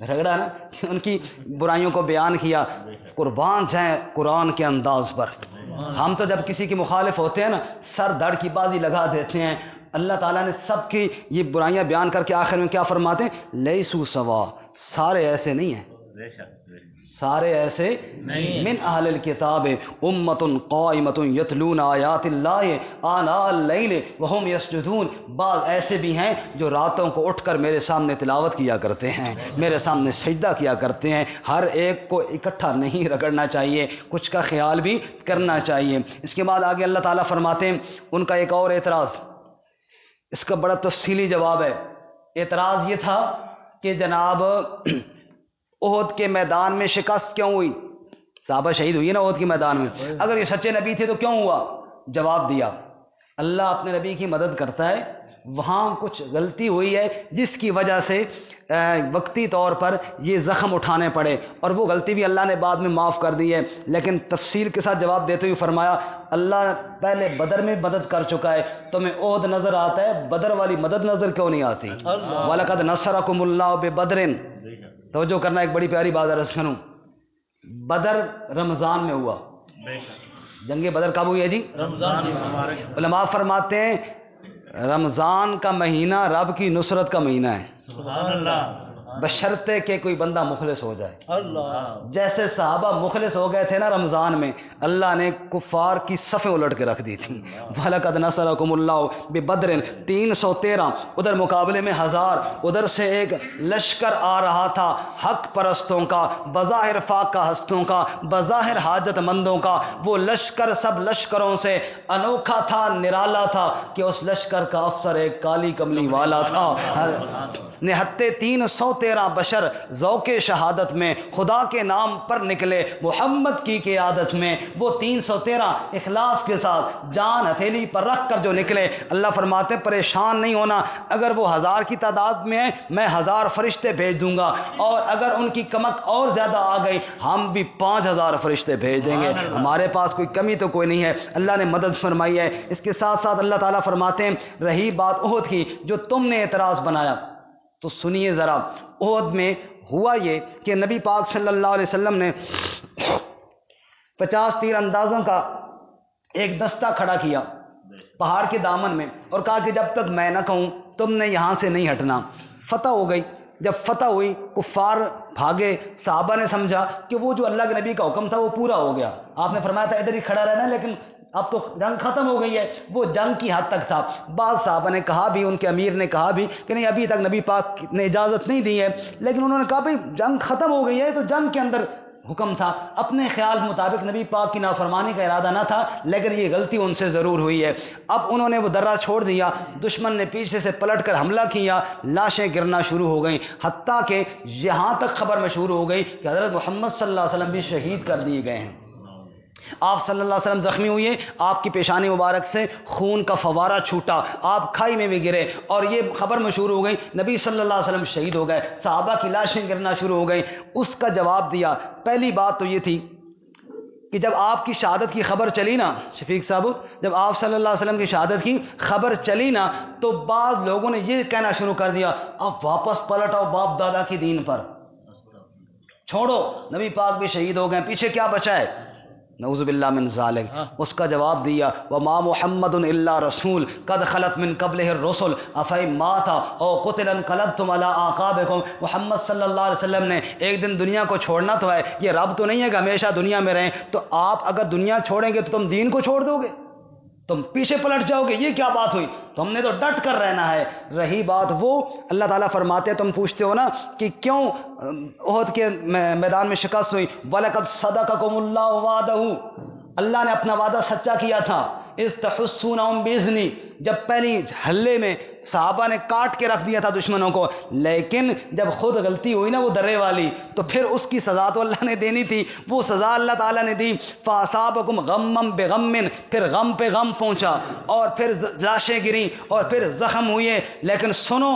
رگڑا نا، کہ ان کی برائیوں کو بیان کیا. قربان جائیں قرآن کے انداز پر. ہم تو جب کسی کے مخالف ہوتے ہیں نا سر دھڑ کی بازی لگا دیتے ہیں. اللہ تعالیٰ نے سب کی یہ برائیاں بیان کر کے آخر میں کیا فرماتے ہیں؟ لیسو سوا، سارے ایسے نہیں ہیں، سارے ایسے نہیں. من اہل الکتاب امت قائمۃ یتلون آیات اللہ آناء اللیل وہم یسجدون، بعض ایسے بھی ہیں جو راتوں کو اٹھ کر میرے سامنے تلاوت کیا کرتے ہیں، میرے سامنے سجدہ کیا کرتے ہیں. ہر ایک کو اکٹھا نہیں رگڑنا چاہیے، کچھ کا خیال بھی کرنا چاہیے. اس کے بعد آگے اللہ تعالیٰ فرماتے ہیں ان کا ایک اور اعتراض، اس کا بڑا تفصیلی جواب ہے. اعتراض یہ تھا کہ جناب احد کے میدان میں شکست کیوں ہوئی؟ صحابہ شہید ہوئی نا احد کے میدان میں، اگر یہ سچے نبی تھے تو کیوں ہوا؟ جواب دیا اللہ اپنے نبی کی مدد کرتا ہے، وہاں کچھ غلطی ہوئی ہے جس کی وجہ سے وقتی طور پر یہ زخم اٹھانے پڑے، اور وہ غلطی بھی اللہ نے بعد میں معاف کر دی ہے. لیکن تفصیل کے ساتھ جواب دیتے ہوئے فرمایا اللہ پہلے بدر میں مدد کر چکا ہے، تمہیں احد نظر آتا ہے، بدر والی مدد نظر کیوں نہیں آتی؟ وَلَقَدْ نَصَرَكُمُ اللَّهُ بِبَدْرٍ. توجہ کرنا، ایک بڑی پیاری بات عرض کروں. بدر رمضان میں ہوا، جنگ بدر کب ہوئی ہے جی؟ رمضان. علماء فرماتے ہیں رمضان کا مہینہ رب کی نصرت کا مہینہ ہے، سبحان اللہ، بشرطے کہ کوئی بندہ مخلص ہو جائے. اللہ جیسے صحابہ مخلص ہو گئے تھے نا رمضان میں، اللہ نے کفار کی صفیں الٹ کے رکھ دی تھی. وَلَقَدْ نَصَرَكُمُ اللَّهُ بِبَدْرٍ 313، ادھر مقابلے میں 1000، ادھر سے ایک لشکر آ رہا تھا حق پرستوں کا، بظاہر فاقہ ہستوں کا، بظاہر حاجت مندوں کا. وہ لشکر سب لشکروں سے انوکھا تھا، نرالا تھا کہ اس لشکر کا افسر ایک کالی کملی والا تھا. نہتے 313 بشر ذوق شہادت میں خدا کے نام پر نکلے، محمد کی قیادت میں. وہ 313 اخلاص کے ساتھ جان ہتھیلی پر رکھ کر جو نکلے. اللہ فرماتے پریشان نہیں ہونا، اگر وہ 1000 کی تعداد میں ہے میں 1000 فرشتے بھیج دوں گا، اور اگر ان کی کمک اور زیادہ آ گئی ہم بھی 5000 فرشتے بھیج دیں گے. ہمارے پاس کوئی کمی تو کوئی نہیں ہے، اللہ نے مدد فرمائی ہے. اس کے ساتھ ساتھ اللہ تعالیٰ فرماتے ہیں رہی بات احد کی جو تم نے اعتراض بنایا، تو سنیے ذرا. احد میں ہوا یہ کہ نبی پاک صلی اللہ علیہ وسلم نے 50 تیر اندازوں کا ایک دستہ کھڑا کیا پہاڑ کے دامن میں اور کہا کہ جب تک میں نہ کہوں تم نے یہاں سے نہیں ہٹنا. فتح ہو گئی، جب فتح ہوئی کفار بھاگے، صحابہ نے سمجھا کہ وہ جو اللہ کے نبی کا حکم تھا وہ پورا ہو گیا، آپ نے فرمایا تھا ادھر ہی کھڑا رہنا، لیکن اب تو جنگ ختم ہو گئی ہے، وہ جنگ کی حد تک تھا۔ بعض صحابہ نے کہا بھی، ان کے امیر نے کہا بھی کہ نہیں ابھی تک نبی پاک نے اجازت نہیں دی ہے، لیکن انہوں نے کہا بھائی جنگ ختم ہو گئی ہے تو جنگ کے اندر حکم تھا، اپنے خیال مطابق نبی پاک کی نافرمانی کا ارادہ نہ تھا، لیکن یہ غلطی ان سے ضرور ہوئی ہے۔ اب انہوں نے وہ درہ چھوڑ دیا، دشمن نے پیچھے سے پلٹ کر حملہ کیا، لاشیں گرنا شروع ہو گئیں، حتیٰ کہ یہاں تک خبر مشہور ہو گئی کہ حضرت محمد صلی اللہ علیہ وسلم بھی شہید کر دیے گئے ہیں۔ آپ صلی اللہ علیہ وسلم زخمی ہوئے، آپ کی پیشانی مبارک سے خون کا فوارہ چھوٹا، آپ کھائی میں بھی گرے، اور یہ خبر مشہور ہو گئی نبی صلی اللہ علیہ وسلم شہید ہو گئے، صحابہ کی لاشیں گرنا شروع ہو گئی۔ اس کا جواب دیا، پہلی بات تو یہ تھی کہ جب آپ کی شہادت کی خبر چلی نا شفیق صاحب، جب آپ صلی اللہ علیہ وسلم کی شہادت کی خبر چلی نا تو بعض لوگوں نے یہ کہنا شروع کر دیا اب واپس پلٹ آؤ باپ دادا کی دین پر، چھوڑو نبی پاک بھی شہید ہو گئے، پیچھے کیا بچا ہے؟ نعوذ باللہ من ذالک۔ اس کا جواب دیا وما محمد الا رسول قد خلت من قبلہ الرسل افئن مات او قتل انقلبتم علی اعقابکم۔ محمد صلی اللہ علیہ وسلم نے ایک دن دنیا کو چھوڑنا تو ہے، یہ رب تو نہیں ہے کہ ہمیشہ دنیا میں رہیں، تو آپ اگر دنیا چھوڑیں گے تو تم دین کو چھوڑ دو گے، تم پیچھے پلٹ جاؤ گے، یہ کیا بات ہوئی؟ تو ہم نے تو ڈٹ کر رہنا ہے۔ رہی بات وہ اللہ تعالیٰ فرماتے ہیں، تم پوچھتے ہو نا کہ کیوں احد کے میدان میں شکست ہوئی، وَلَقَدْ صَدَقَكُمُ اللَّهُ وَعْدَهُ، اللہ نے اپنا وعدہ سچا کیا تھا، اِذْ تَحُسُّونَهُم بِإِذْنِي، جب پہلی حلے میں صحابہ نے کاٹ کے رکھ دیا تھا دشمنوں کو، لیکن جب خود غلطی ہوئی نا وہ درے والی، تو پھر اس کی سزا تو اللہ نے دینی تھی، وہ سزا اللہ تعالیٰ نے دی۔ فَأَصَابَكُمْ غَمًّا بِغَمٍّ، پھر غم پہ غم پہنچا، اور پھر لاشیں گریں، اور پھر زخم ہوئے، لیکن سنو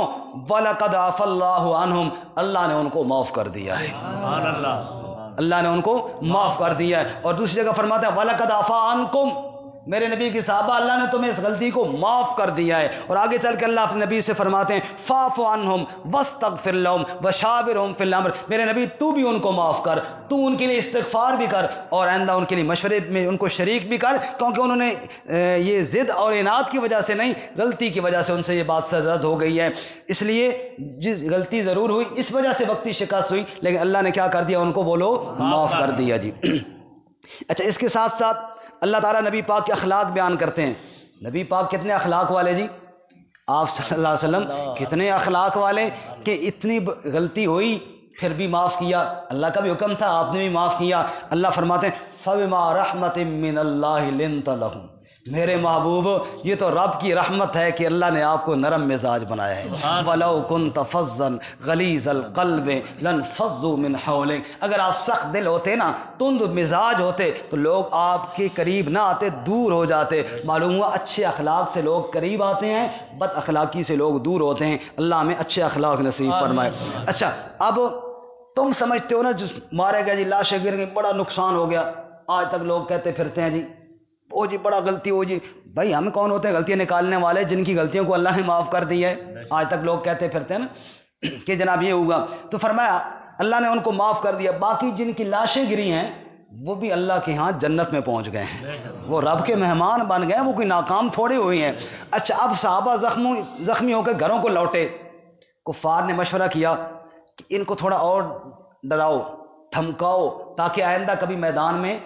وَلَقَدْ عَفَا اللَّهُ عَنْهُمْ، اللہ نے ان کو معاف کر دیا ہے، سبحان اللہ، اللہ نے ان کو معاف کر دیا ہے۔ اور دوسری جگہ فرماتا ہے وَلَقَدْ عَفَا عَنْكُمْ، میرے نبی کی صحابہ اللہ نے تمہیں اس غلطی کو معاف کر دیا ہے۔ اور آگے چل کے اللہ اپنے نبی سے فرماتے ہیں فَاعْفُ عَنْهُمْ وَاسْتَغْفِرْ لَهُمْ وَشَاوِرْهُمْ فِي الْأَمْرِ، میرے نبی تو بھی ان کو معاف کر، تو ان کے لیے استغفار بھی کر، اور آئندہ ان کے لیے مشورے میں ان کو شریک بھی کر، کیونکہ انہوں نے یہ ضد اور اناد کی وجہ سے نہیں، غلطی کی وجہ سے ان سے یہ بات سرزد ہو گئی ہے۔ اس لیے جس غلطی ضرور ہوئی، اس وجہ سے وقتی شکست ہوئی، لیکن اللہ نے کیا کر دیا؟ ان کو بولو معاف کر دیا جی۔ اچھا، اس کے ساتھ ساتھ اللہ تعالیٰ نبی پاک کے اخلاق بیان کرتے ہیں۔ نبی پاک کتنے اخلاق والے جی؟ آپ صلی اللہ علیہ وسلم کتنے اخلاق والے کہ اتنی غلطی ہوئی پھر بھی معاف کیا، اللہ کا بھی حکم تھا آپ نے بھی معاف کیا۔ اللہ فرماتے ہیں فَبِمَا رَحْمَةٍ مِّنَ اللَّهِ لِنتَ لَهُمْ، میرے محبوب یہ تو رب کی رحمت ہے کہ اللہ نے آپ کو نرم مزاج بنایا ہے۔ وَلَوْ كُنْتَ فَظًّا غَلِيظَ الْقَلْبِ لَانفَضُّوا مِنْ حَوْلِكَ، اگر آپ سخت دل ہوتے نا، تند مزاج ہوتے، تو لوگ آپ کے قریب نہ آتے، دور ہو جاتے۔ معلوم ہوا اچھے اخلاق سے لوگ قریب آتے ہیں، بد اخلاقی سے لوگ دور ہوتے ہیں۔ اللہ ہمیں اچھے اخلاق نصیب فرمائے۔ اچھا، اب تم سمجھتے ہو نا جس مارے گئے جی، لاشیں گر گئی، بڑا نقصان ہو گیا، آج تک لوگ کہتے پھرتے ہیں جی او جی بڑا غلطی ہو جی۔ بھائی ہم کون ہوتے ہیں غلطیاں نکالنے والے؟ جن کی غلطیوں کو اللہ نے معاف کر دی ہے، آج تک لوگ کہتے پھرتے ہیں نا کہ جناب یہ ہوگا، تو فرمایا اللہ نے ان کو معاف کر دیا۔ باقی جن کی لاشیں گری ہیں وہ بھی اللہ کے ہاں جنت میں پہنچ گئے ہیں، وہ رب کے مہمان بن گئے ہیں، وہ کوئی ناکام تھوڑے ہوئے ہیں۔ اچھا، اب صحابہ زخمی ہو کے گھروں کو لوٹے، کفار نے مشورہ کیا کہ ان کو تھوڑا اور ڈراؤ، دھمکاؤ، تاکہ آئندہ کبھی میدان میں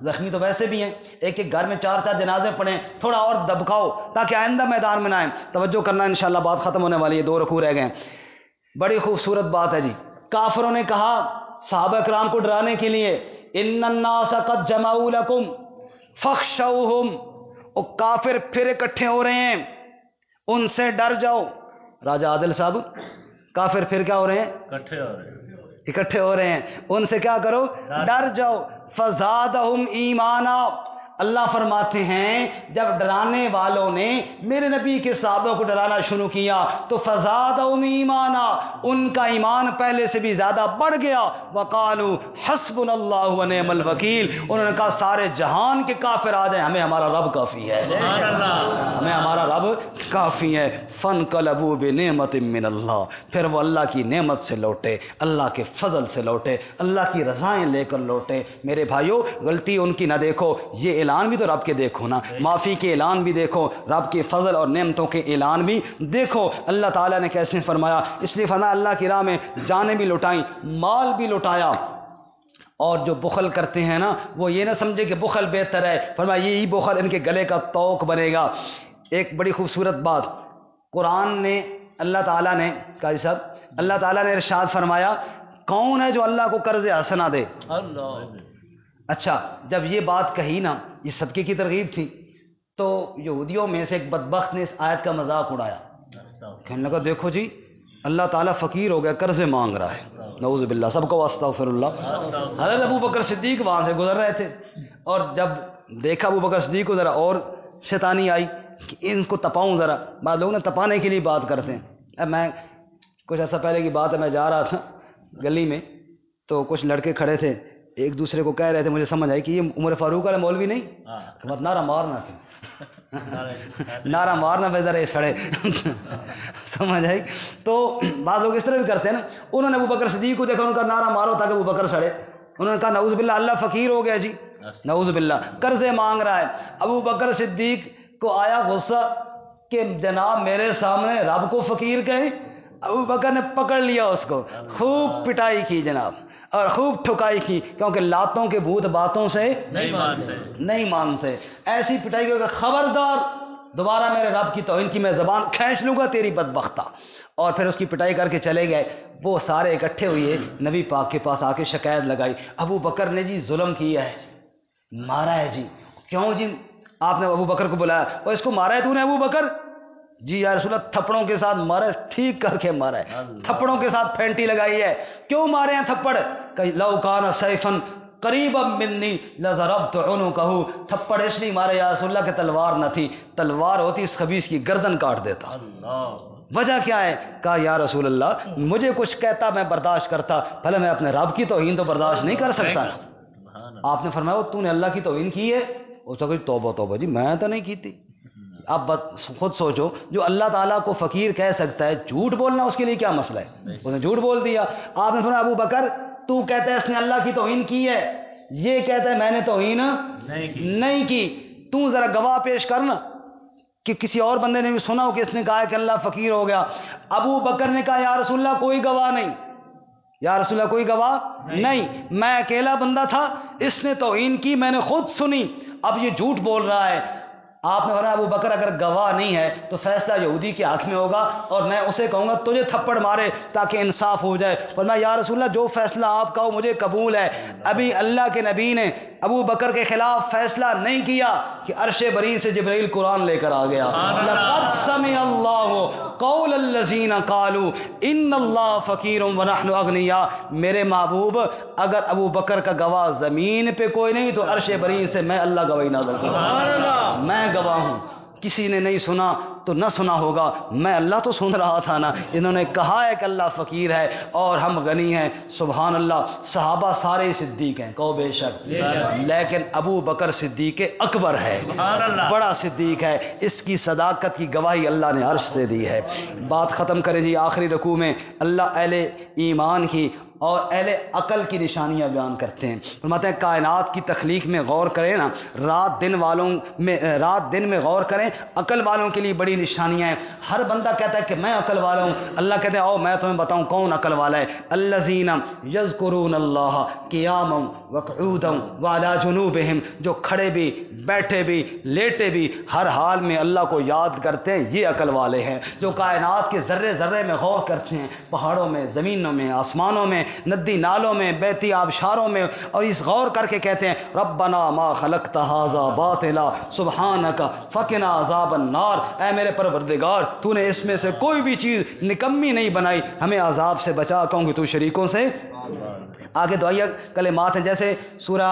زخمی تو ویسے بھی ہیں، ایک ایک گھر میں 4 جنازے پڑیں، تھوڑا اور دبکاؤ تاکہ آئندہ میدان میں نہ آئیں۔ توجہ کرنا، انشاءاللہ بات ختم ہونے والی ہے، 2 رکوع رہ گئے۔ بڑی خوبصورت بات ہے جی۔ کافروں نے کہا صحابہ کرام کو ڈرانے کے لیے ان الناس قد جمعوا لکم فاخشوہم، اور کافر پھر اکٹھے ہو رہے ہیں، ان سے ڈر جاؤ۔ راجہ عادل صاحب، کافر پھر کیا ہو رہے ہیں؟ اکٹھے ہو رہے ہیں، ان سے کیا کرو؟ ڈر جاؤ۔ فزادہم ایمانا، اللہ فرماتے ہیں جب ڈرانے والوں نے میرے نبی کے صحابہ کو ڈرانا شروع کیا تو فزادہم ایمانا، ان کا ایمان پہلے سے بھی زیادہ بڑھ گیا۔ وقالوا حسبنا اللہ ونعم الوکیل، انہوں نے کہا سارے جہان کے کافر آ جائیں، ہمیں ہمارا رب کافی ہے، ہمیں ہمارا رب کافی ہے۔ فانقلبوا بنعمت من اللہ، پھر وہ اللہ کی نعمت سے لوٹے، اللہ کے فضل سے لوٹے، اللہ کی رضائیں لے کر لوٹے۔ میرے بھائیوں، غلطی ان کی نہ دیکھو، یہ اعلان بھی تو رب کے دیکھو نا، معافی کے اعلان بھی دیکھو، رب کے فضل اور نعمتوں کے اعلان بھی دیکھو۔ اللہ تعالیٰ نے کیسے فرمایا، اس لیے فرمایا اللہ کی راہ میں جانیں بھی لٹائیں، مال بھی لٹایا۔ اور جو بخل کرتے ہیں نا وہ یہ نہ سمجھے کہ بخل بہتر ہے، فرمایا یہی بخل ان کے گلے کا توق بنے گا۔ ایک بڑی خوبصورت بات قرآن نے اللہ تعالیٰ نے قاضی صاحب اللہ تعالیٰ نے ارشاد فرمایا کون ہے جو اللہ کو قرض حسنہ دے؟ اللہ۔ اچھا جب یہ بات کہی نا، یہ صدقے کی ترغیب تھی، تو یہودیوں میں سے ایک بدبخت نے اس آیت کا مذاق اڑایا، کہنے لگا دیکھو جی اللہ تعالیٰ فقیر ہو گیا، قرض مانگ رہا ہے، نعوذ باللہ، سب کو استغفر اللہ۔ حضرت ابو بکر صدیق وہاں سے گزر رہے تھے، اور جب دیکھا ابو بکر صدیق کو ذرا اور شیطانی آئی کہ ان کو تپاؤں ذرا، بعض لوگ نا تپانے کے لیے بات کرتے ہیں۔ اب میں کچھ ایسا پہلے کی بات ہے، میں جا رہا تھا گلی میں تو کچھ لڑکے کھڑے تھے، ایک دوسرے کو کہہ رہے تھے، مجھے سمجھ آئی کہ یہ عمر فاروق والا مولوی نہیں، مت نعرہ مارنا تھا نعرہ مارنا پہ ذرا سڑے سمجھ آئی۔ تو بعض لوگ اس طرح بھی کرتے ہیں نا، انہوں نے ابو بکر صدیق کو دیکھا، ان کا نعرہ مارو تاکہ ابو بکر سڑے، انہوں نے کہا نعوذ باللہ اللہ فقیر ہو گیا جی، نعوذ باللہ قرضے مانگ رہا ہے۔ ابو بکر صدیق کو آیا غصہ کہ جناب میرے سامنے رب کو فقیر کہیں؟ ابو بکر نے پکڑ لیا اس کو، خوب پٹائی کی جناب، اور خوب ٹھکائی کی، کیونکہ لاتوں کے بھوت باتوں سے نہیں مانتے، ایسی پٹائی کی کہ خبردار دوبارہ میرے رب کی توہین کی، میں زبان کھینچ لوں گا تیری بدبختہ۔ اور پھر اس کی پٹائی کر کے چلے گئے۔ وہ سارے اکٹھے ہوئے، نبی پاک کے پاس آ کے شکایت لگائی، ابو بکر نے جی ظلم کیا ہے، مارا ہے جی۔ کیوں جی؟ آپ نے ابو بکر کو بلایا، اور اس کو مارا ہے تو نے ابو بکر؟ جی یا رسول اللہ تھپڑوں کے ساتھ مارا ہے، ٹھیک کر کے مارا ہے، تھپڑوں کے ساتھ پھینٹی لگائی ہے۔ کیوں مارے ہیں تھپڑ؟ کہ لو کان سیفن قریبا منی لضربت عنقہ، تھپڑ اس لیے مارے یا رسول اللہ کہ تلوار نہ تھی، تلوار ہوتی اس خبیث کی گردن کاٹ دیتا۔ وجہ کیا ہے؟ کہا یا رسول اللہ مجھے کچھ کہتا میں برداشت کرتا، بھلے میں اپنے رب کی توہین تو برداشت نہیں کر سکتا۔ آپ نے فرمایا تو نے اللہ کی توہین کی ہے؟ اس کو توبہ توبہ جی میں تو نہیں کی تھی۔ اب خود سوچو، جو اللہ تعالیٰ کو فقیر کہہ سکتا ہے، جھوٹ بولنا اس کے لیے کیا مسئلہ ہے؟ اس نے جھوٹ بول دیا۔ آپ نے سنا ابو بکر تو کہتا ہے اس نے اللہ کی توہین کی ہے، یہ کہتا ہے میں نے توہین نہیں کی، تو ذرا گواہ پیش کرنا کہ کسی اور بندے نے بھی سنا ہو کہ اس نے کہا ہے کہ اللہ فقیر ہو گیا۔ ابو بکر نے کہا یا رسول اللہ کوئی گواہ نہیں، یا رسول اللہ کوئی گواہ نہیں، میں اکیلا بندہ تھا، اس نے توہین کی میں نے خود سنی، اب یہ جھوٹ بول رہا ہے۔ آپ نے فرمایا ابو بکر اگر گواہ نہیں ہے تو فیصلہ یہودی کے حق میں ہوگا، اور میں اسے کہوں گا تجھے تھپڑ مارے تاکہ انصاف ہو جائے۔ فرمایا یا رسول اللہ جو فیصلہ آپ کا ہو مجھے قبول ہے۔ ابھی اللہ کے نبی نے ابو بکر کے خلاف فیصلہ نہیں کیا کہ عرش بری سے جبرائیل قرآن لے کر آ گیا، لقد سمع اللہ قول الذین قالوا ان اللہ فقیر ونحن اغنیاء۔ میرے محبوب اگر ابو بکر کا گواہ زمین پہ کوئی نہیں تو عرش بری سے میں اللہ گواہی نازل کروں، میں گواہ ہوں، کسی نے نہیں سنا تو نہ سنا ہوگا، میں اللہ تو سن رہا تھا نا، انہوں نے کہا ہے کہ اللہ فقیر ہے اور ہم غنی ہیں۔ سبحان اللہ، صحابہ سارے صدیق ہیں، کہو بے شک، لیکن ابو بکر صدیق اکبر ہے، بڑا صدیق ہے، اس کی صداقت کی گواہی اللہ نے عرش سے دی ہے۔ بات ختم کریں جی، آخری رکوع میں اللہ اہل ایمان کی اور اہل عقل کی نشانیاں بیان کرتے ہیں۔ فرماتے ہیں کائنات کی تخلیق میں غور کریں نا، رات دن میں غور کریں، عقل والوں کے لیے بڑی نشانیاں ہیں۔ ہر بندہ کہتا ہے کہ میں عقل والا ہوں، اللہ کہتے ہیں آؤ میں تمہیں بتاؤں کون عقل والا ہے۔ الذین یذکرون اللہ قیاما وقعودا وعلی جنوبہم، جو کھڑے بھی بیٹھے بھی لیٹے بھی ہر حال میں اللہ کو یاد کرتے ہیں، یہ عقل والے ہیں۔ جو کائنات کے ذرے ذرے میں غور کرتے ہیں، پہاڑوں میں، زمینوں میں، آسمانوں میں، ندی نالوں میں، بہتی آبشاروں میں، اور اس غور کر کے کہتے ہیں ربنا ما خلقت ھذا باطلا سبحانک فقنا عذاب النار، اے میرے پروردگار تو نے اس میں سے کوئی بھی چیز نکمی نہیں بنائی، ہمیں عذاب سے بچا، کہوں گے تو شریکوں سے۔ آگے دعائیہ کلمات ہیں، جیسے سورہ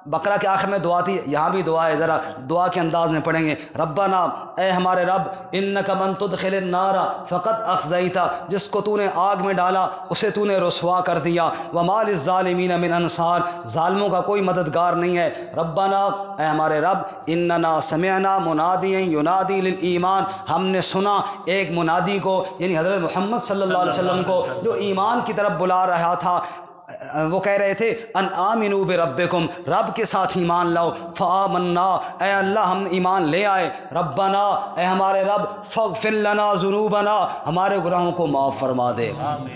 بقرہ کے آخر میں دعا تھی، یہاں بھی دعا ہے، ذرا دعا کے انداز میں پڑھیں گے۔ ربنا، اے ہمارے رب، انک من تدخل النار فقد اخزیتا، جس کو تو نے آگ میں ڈالا اسے تو نے رسوا کر دیا، وما للظالمین من انصار، ظالموں کا کوئی مددگار نہیں ہے۔ ربنا، اے ہمارے رب، اننا سمعنا منادیا ینادی للایمان، ہم نے سنا ایک منادی کو، یعنی حضرت محمد صلی اللہ علیہ وسلم کو، جو ایمان کی طرف بلا رہا تھا۔ وہ کہہ رہے تھے ان آمنوا بربکم، رب کے ساتھ ایمان لاؤ، فآمنا، اے اللہ ہم ایمان لے آئے، ربنا، اے ہمارے رب، فاغفر لنا ذنوبنا، ہمارے گناہوں کو معاف فرما دے،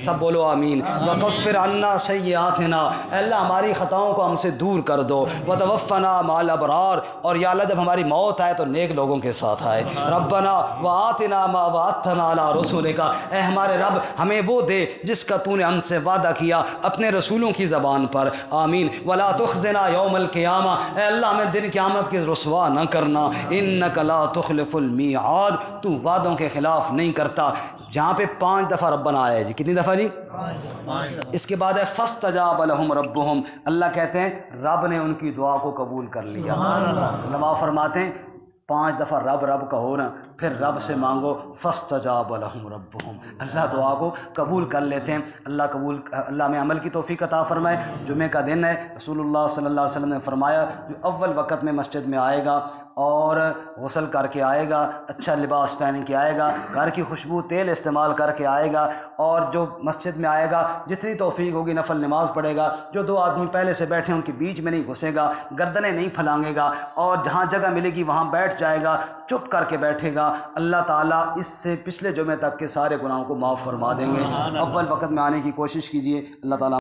سب بولو آمین، وکفر عنا سیئاتنا، اے اللہ ہماری خطاؤں کو ہم سے دور کر دو، وتوفنا مع الابرار، اور یا اللہ جب ہماری موت آئے تو نیک لوگوں کے ساتھ آئے، ربنا وآتنا ما وعدتنا علی رسولک، اے ہمارے رب ہمیں وہ دے جس کا تو نے ہم سے وعدہ کیا اپنے رسولوں کی زبان پر، آمین، ولا تخزنا یوم القیامہ، اے اللہ ہمیں دن قیامت کی رسوا نہ کرنا، انک لا تخلف المیعاد، تو وعدوں کے خلاف نہیں کرتا۔ جہاں پہ 5 دفعہ ربنا آیا ہے جی، کتنی دفعہ جی؟ اس کے بعد ہے فاستجاب لهم ربهم، اللہ کہتے ہیں رب نے ان کی دعا کو قبول کر لیا۔ علماء فرماتے ہیں 5 دفعہ رب رب کہو نا، پھر رب سے مانگو، فاستجاب لهم ربهم، اللہ دعا کو قبول کر لیتے ہیں۔ اللہ میں عمل کی توفیق عطا فرمائے۔ جمعہ کا دن ہے، رسول اللہ صلی اللہ علیہ وسلم نے فرمایا جو اول وقت میں مسجد میں آئے گا اور غسل کر کے آئے گا، اچھا لباس پہن کے آئے گا، گھر کی خوشبو تیل استعمال کر کے آئے گا، اور جو مسجد میں آئے گا جتنی توفیق ہوگی نفل نماز پڑھے گا، جو 2 آدمی پہلے سے بیٹھے ہیں ان کے بیچ میں نہیں گھسے گا، گردنیں نہیں پھلانگے گا، اور جہاں جگہ ملے گی وہاں بیٹھ جائے گا، چپ کر کے بیٹھے گا، اللہ تعالیٰ اس سے پچھلے جمعے تک کے سارے گناہوں کو معاف فرما دیں گے۔ اول وقت میں آنے کی کوشش کیجیے، اللہ تعالیٰ